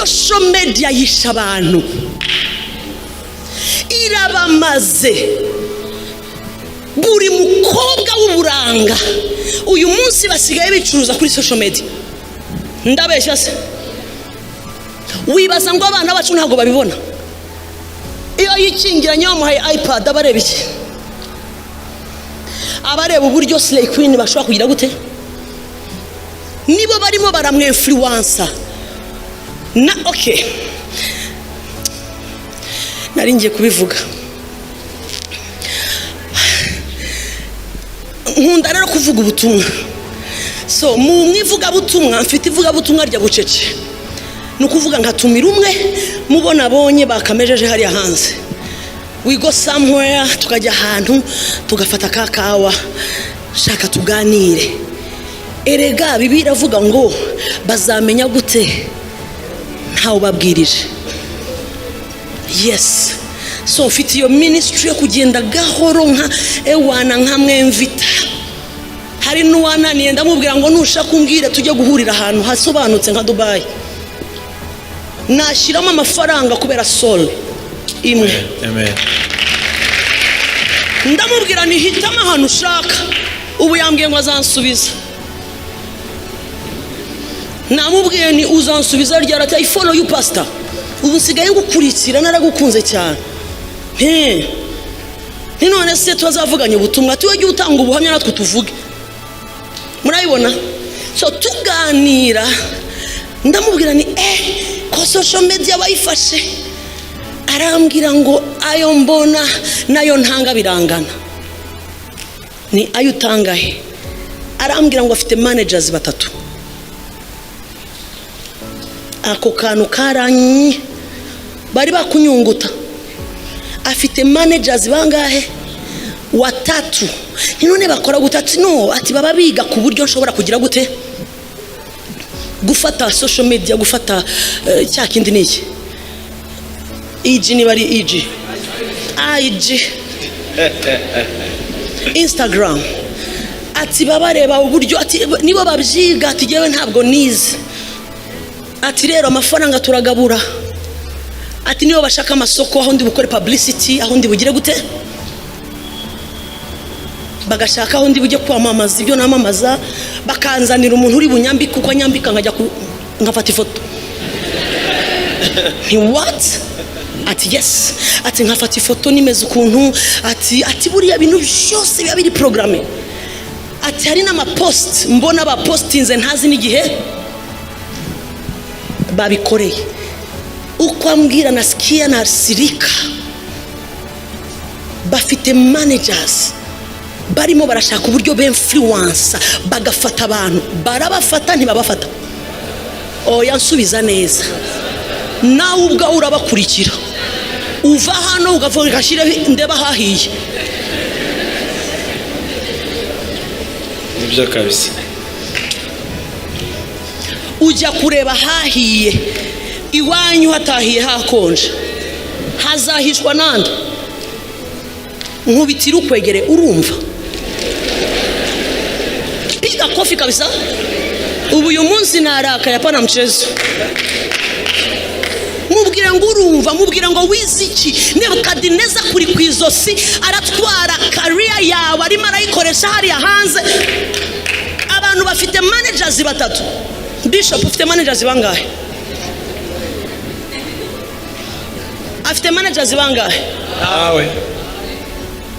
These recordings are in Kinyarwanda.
social media yisha abantu, irabamaze. Buri mukobwa w'uburanga uyu munsi basigaye bicuruza kuri social media. Ndabeshya se? Wibaza ngo abana bacu ntago babibona? Iyo yikingiranye bamuhaye iPad abareba iki? Abareba uburyo Slay Queen bashobora kugira gute? Nibo barimo baramwinfluencer. Na okay, nari ngiye kubivuga. Nkunda rero kuvuga ubutumwa. So mu mwivuga butumwa mfite ivuga butumwa rya bucece. Nukuvuga nkatumira umwe mubona abonye bakamejeje hariya hanze. We go somewhere tukajya ahantu tugafata kakawa shaka tuganire. Erega Bibiliya iravuga ngo bazamenya gute ntawe babwirije. Yes. So mfite iyo ministry yo kugenda gahoro nka ewana nka mwemvita. Hari n'uwananiye ndamubwira ngo nushaka kumbwira tujye guhurira ahantu hasobanutse nka Dubai. Nashiramo amafaranga kubera soul imwe. Amen. Ndamubwira ni hitamo ahantu ushaka. Ubu yambwiye ngo azansubiza. Namubwiye ni uzansubiza ryarata I follow you pastor. Ubu nsigaye ngukurikira naragukunze cyane. None se twazavuganye ubutumwa tuwe giye utanga ubuhamya natwe tuvuge. Murayibona? So tuganira ndamubwira ni ko social media bayifashe. Arambwira ngo ayo mbona nayo ntanga birangana. Ni ayo utangahe? Arambwira ngo afite managers batatu. Ako kantu karanyi bari bakunyunguta. Afite managers bangahe? Watatu. None bakora gutatu? No, ati baba biga ku buryo nshobora kugira gute gufata social media, gufata cya kindi niki IG ni bari IG Instagram. Ati baba reba uburyo ati nibo babyiga. Ati jewe ntabwo nize. Ati rero amafaranga turagabura. Ati niyo bashaka amasoko aho ndi bukore publicity, aho ndi bugire gute bagashaka aho ndi bujye kwamamaza ibyo namamaza, bakanzanira umuntu uri bunyambika uko nyambika nkajya nkafata ifoto. Ni what? Ati yes. Ati nkafata ifoto nimeze ukuntu. Ati buriya bintu byose biba biri programme. Ati hari n'ama post mbona ba postinze ntazi n'igihe babikoreye. Uko ambwira nasikia na sirika. Bafite managers barimo barashaka uburyo b'influencer bagafata abantu. Barabafata ntibabafata. Yansubiza neza. Nawe ubwa urabakurikira. Uva hano ugavuga gashire ndeba hahiye. Nibyo kabisa. Ujya kureba hahiye. Iwanyu hatahiye hakonje. Hazahishwa nande? Nkubitira ukwegere urumva. Piga kofi kabisa. Ubu uyu munsi naraka yapana mchezo. Mubwira ngo urumva, mubwira ngo wiziki. Nebukadineza kuri kwizosi aratwara career yawe arimo arayikoresha hariya hanze. Abantu bafite managers batatu. Bishop ufite managers bangahe? Afite managers bangahe? Awe.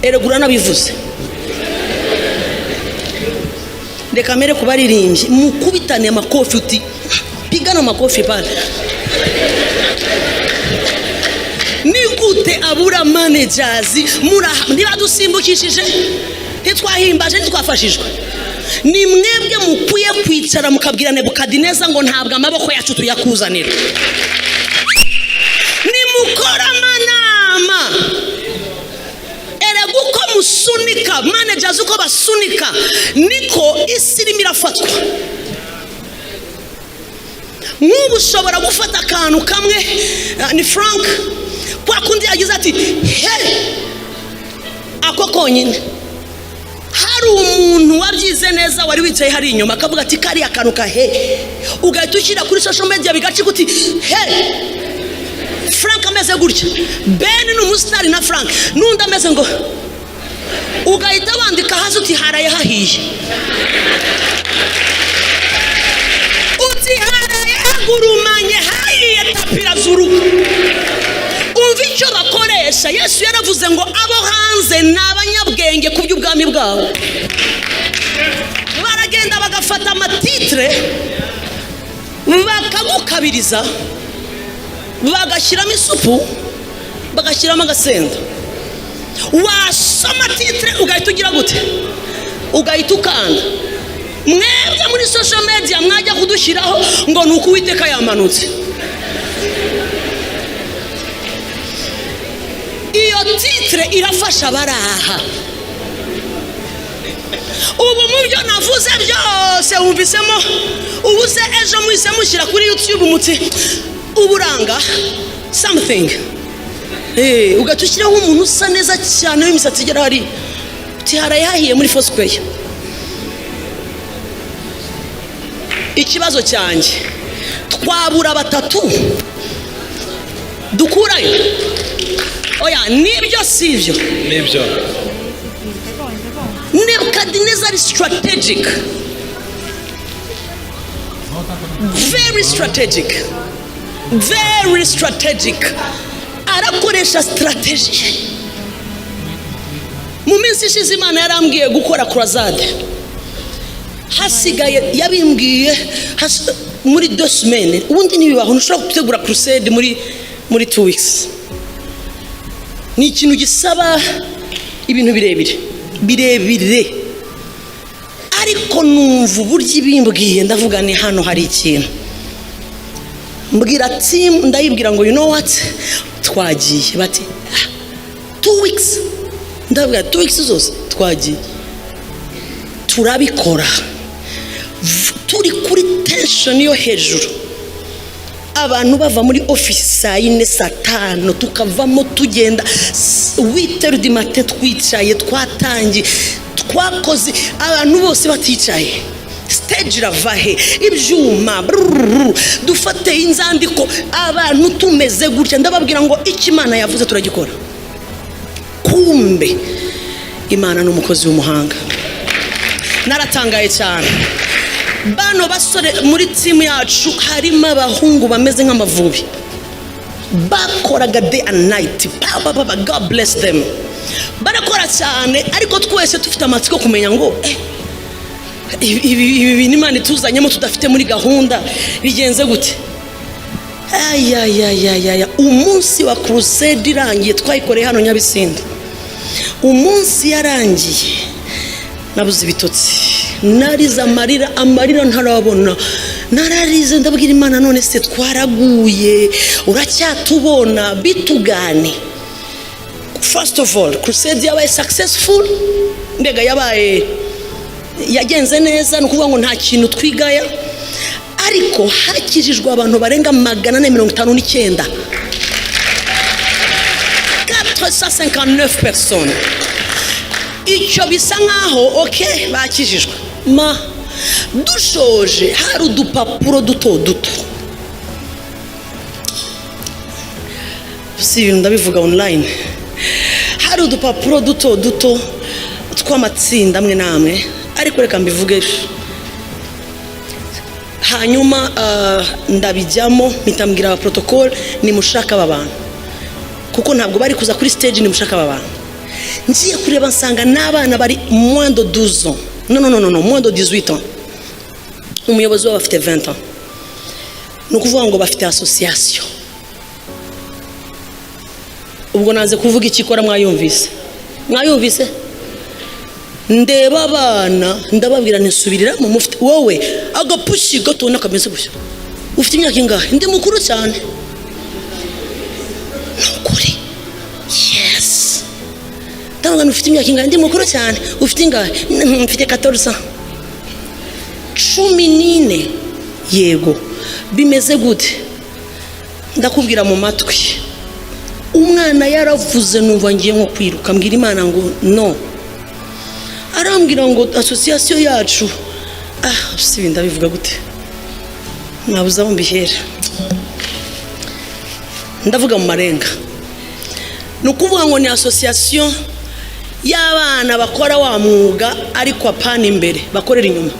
Eregura nabivuze. Reka mere kubaririmbyi mukubitane amakofi uti pigana amakofi pale. Nigute abura managers niba dusimbukishije ntitwahimbaje ntitwafashijwe. Ni mwebwe mukuye kwicara mukabwira Nebukadineza ngo ntabwo amaboko yacu tuyakuzanira. Ni mukora manama. Erega uko musunika managers uko basunika niko isi irimo irafatwa. Nk'ubu ushobora gufata akantu kamwe ni Frank kwa kundi yagize ati he ako konyine hari umuntu wabyize neza wari wicaye hari inyuma akavuga ati kari akantu kahe, ugahita ushyira kuri social media bigacika uti he Frank ameze gutya, Ben ni umusitari na Frank n'undi ameze ngo, ugahita wandika hasi uti haraye hahiye, uti haraye hagurumanye hahiye tapira zuru. Umva icyo bakoresha. Yesu yaravuze ngo abo hanze ni abanyabwenge ku by'ubwami bwabo. Baragenda bagafata amatitre bakagukabiriza, bagashyiramo isupu, bagashyiramo agasenda. Wasoma titre ugahita ugira gute, ugahita ukanda. Mwebwe muri social media mwajya kudushyiraho ngo ni uko Uwiteka yamanutse. Iyo titre irafasha baraha. Ubu mu byo navuze byose wumvisemo, ubu se ejo muhise mushyira kuri YouTube muti uburanga something, ugatushyiraho umuntu usa neza cyane w'imisatsi igera hari uti haraye hahiye muri Foursquare. Ikibazo cyanjye, twabura batatu dukurayo. Oya, nibyo sivyo? Nibyo. Nebukadnezar is strategic, very strategic, very strategic. Arakoresha strategy. Mu minsi ishize Imana yarambwiye gukora crusade. Hasigaye yabimbwiye muri 2 semaines. Ubundi nibibaho ntushobora gutegura crusade muri 2 weeks. Ni ikintu gisaba ibintu birebire, ariko numva uburyo ibimbwiye ndavuga ni hano hari ikintu. Mbwira team, ndayibwira ngo you know what, twagiye. Bati 2 weeks. Ndavuga 2 weeks zose twagiye, turabikora, turi kuri tension yo hejuru. Abantu bava muri office saa 4 saa 5 tukavamo tugenda 8h du matin, twicaye twatangiye twakoze, abantu bose baticaye. Stage ravahe ibyuma dufate inzandiko, abantu tumeze gutya. Ndababwira ngo iki Imana yavuze turagikora. Kumbe Imana n'umukozi w'umuhanga. Naratangaye cyane. Bano basore muri team yacu harimo abahungu bameze nk'amavubi, bakoraga day and night. God bless them. Barakora cyane, ariko twese tufite amatsiko kumenya ngo ibi ni Imana ituzanyemo tudafite muri gahunda bigenze gute. Ayayayaya, umunsi wa crusade irangiye, twayikoreye hano Nyabisinda. Umunsi yarangiye nabuze ibitotsi, narize amarira ntarabona. Nararize ndabwira Imana, none se twaraguye, uracyatubona, bitugane. First of all, crusade yabaye successful, mbega yagenze neza, nukuvuga ngo nta kintu twigaya. Ariko hakijijwe abantu barenga 459, 459 personnes. Icyo bisa nkaho bakijijwe. Dushoje hari udupapuro duto. Si ibintu ndabivuga online. Hari udupapuro duto tw'amatsinda amwe namwe, ariko reka mbivuge. Hanyuma ndabijyamo mitambwira protocol, ni mushaka abantu, kuko ntabwo bari kuza kuri stage, ni mushaka abantu. Ngiye kureba nsanga n'abana bari moins de 12 ans. Non, moins de 18 ans. Umuyobozi wabo afite 20 ans. Nukuvuga ngo bafite association. Ubwo naze kuvuga ikikora mwayumvise. Ndeba abana ndababwira nsubirira mu mufite wowe agapushi gato nakameze gushya. Ufite imyaka ingahe? Ndi mukuru cyane. Nukuri. Yes. Ndabona ufite imyaka ingahe? Ndi mukuru cyane. Ufite ingahe? Mfite 14. 14. Yego. Bimeze gute? Ndakubwira mu matwi. Umwana yaravuze numva ngiye nko kwiruka, mbwira Imana ngo no. arambwira ngo association yacu si binda bivuga gute nabuza aho mbihera ndavuga mu marenga nukuvuga ngo ni association y'abana bakora wa mwuga ariko apana imbere bakorera inyuma